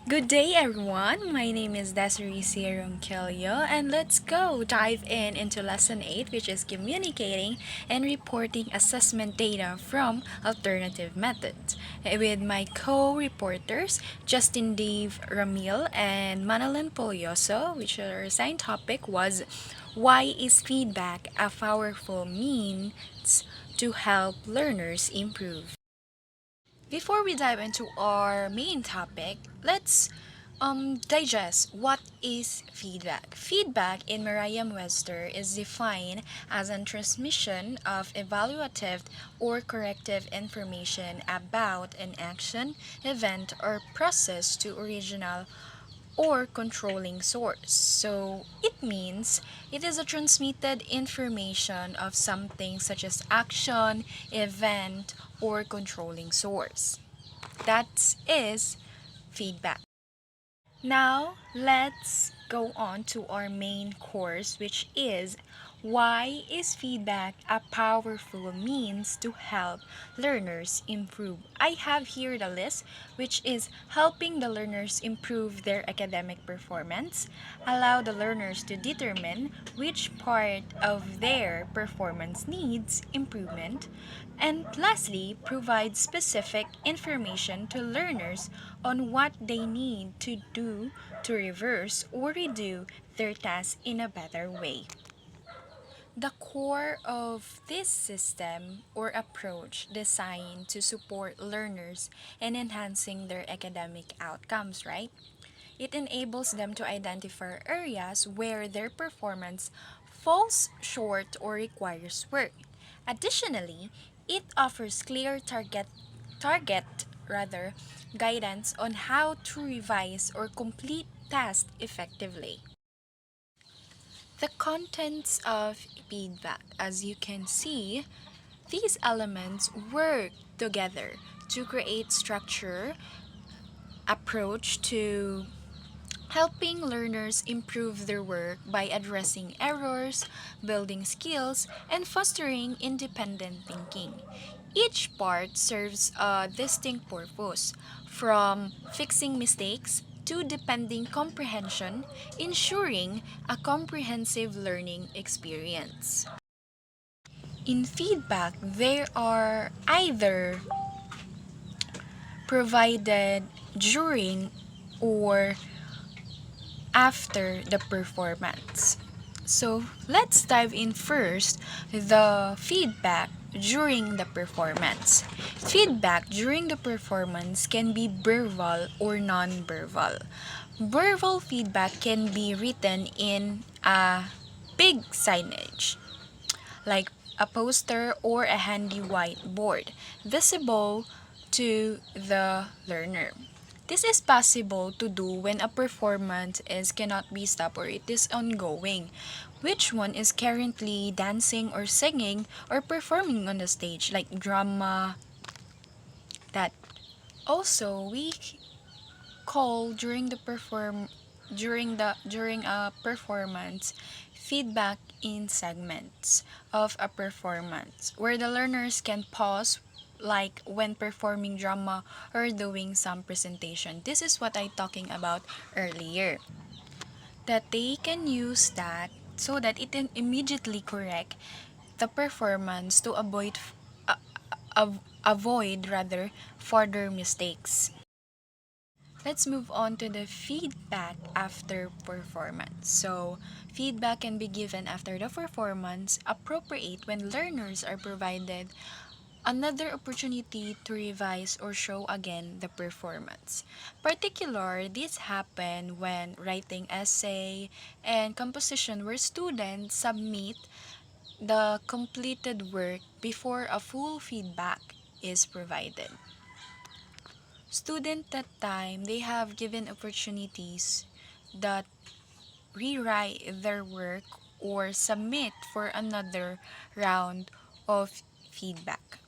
Good day, everyone. My name is Desiree Sierra Kelio, and let's go dive into lesson 8, which is communicating and reporting assessment data from alternative methods. With my co reporters, Justin Dave Ramil and Manolin Polioso, which our assigned topic was why is feedback a powerful means to help learners improve? Before we dive into our main topic, let's digest what is feedback. Feedback in Merriam-Webster is defined as a transmission of evaluative or corrective information about an action, event, or process to original or controlling source. So it means it is a transmitted information of something such as action, event, or controlling source. That is feedback. Now, let's go on to our main course, which is why is feedback a powerful means to help learners improve? I have here the list, which is helping the learners improve their academic performance, allow the learners to determine which part of their performance needs improvement, and lastly, provide specific information to learners on what they need to do to reverse or redo their task in a better way. The core of this system or approach designed to support learners in enhancing their academic outcomes, right? It enables them to identify areas where their performance falls short or requires work. Additionally, it offers clear target guidance on how to revise or complete tasks effectively. The contents of feedback, as you can see, these elements work together to create structure, approach to helping learners improve their work by addressing errors, building skills, and fostering independent thinking. Each part serves a distinct purpose, from fixing mistakes to depending comprehension, ensuring a comprehensive learning experience. In feedback, they are either provided during or after the performance. So let's dive in first the feedback during the performance. Feedback during the performance can be verbal or non-verbal. Verbal feedback can be written in a big signage like a poster or a handy whiteboard visible to the learner. This is possible to do when a performance is cannot be stopped or it is ongoing. Which one is currently dancing or singing or performing on the stage like drama that also we call during a performance feedback in segments of a performance where the learners can pause like when performing drama or doing some presentation. This is what I talking about earlier, that they can use that so that it can immediately correct the performance to uh, avoid rather further mistakes. Let's move on to the feedback after performance. So, feedback can be given after the performance, appropriate when learners are provided another opportunity to revise or show again the performance. Particular, this happen when writing essay and composition where students submit the completed work before a full feedback is provided. Student that time they have given opportunities that rewrite their work or submit for another round of feedback.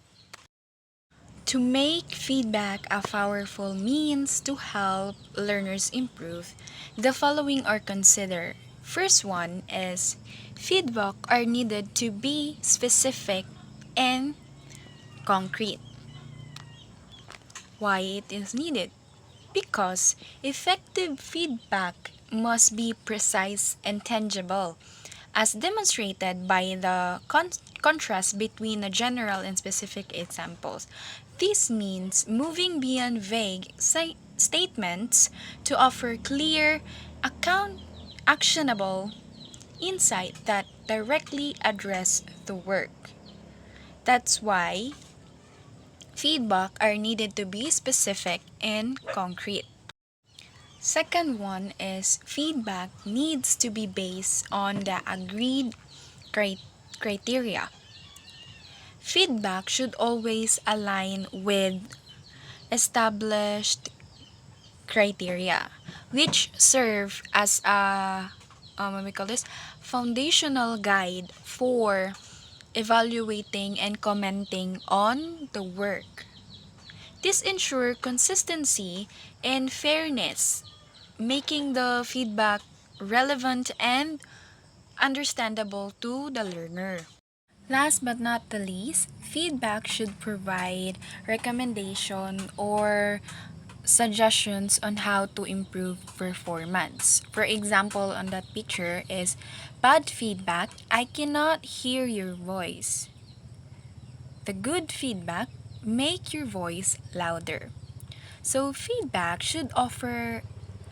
To make feedback a powerful means to help learners improve, the following are considered. First one is feedback are needed to be specific and concrete. Why it is needed? Because effective feedback must be precise and tangible, as demonstrated by the contrast between the general and specific examples. This means moving beyond vague statements to offer clear, actionable insight that directly address the work. That's why feedback are needed to be specific and concrete. Second one is feedback needs to be based on the agreed criteria. Feedback should always align with established criteria, which serve as a what we call this foundational guide for evaluating and commenting on the work. This ensure consistency and fairness, making the feedback relevant and understandable to the learner. Last but not the least, feedback should provide recommendation or suggestions on how to improve performance. For example, on that picture is bad feedback, I cannot hear your voice. The good feedback, make your voice louder. So feedback should offer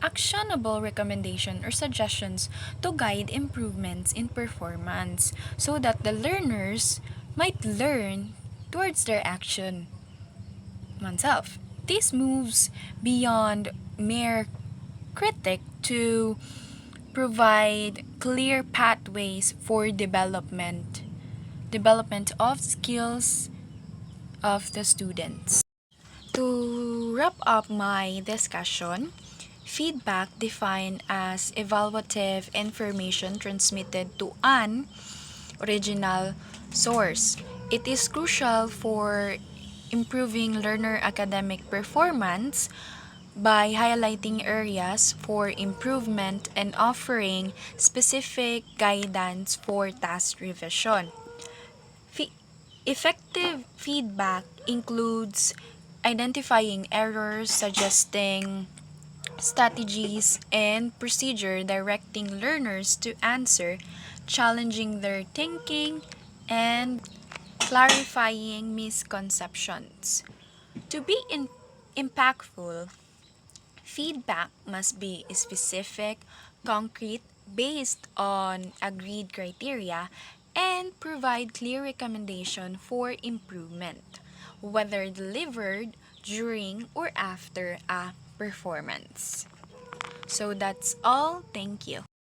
actionable recommendation or suggestions to guide improvements in performance so that the learners might learn towards their action oneself. This moves beyond mere critic to provide clear pathways for development of skills of the students. To wrap up my discussion, feedback defined as evaluative information transmitted to an original source. It is crucial for improving learner academic performance by highlighting areas for improvement and offering specific guidance for task revision. Fe- Effective feedback includes identifying errors, suggesting strategies, and procedure directing learners to answer, challenging their thinking, and clarifying misconceptions. To be impactful, feedback must be specific, concrete, based on agreed criteria, and provide clear recommendation for improvement, whether delivered during or after a performance. So that's all. Thank you.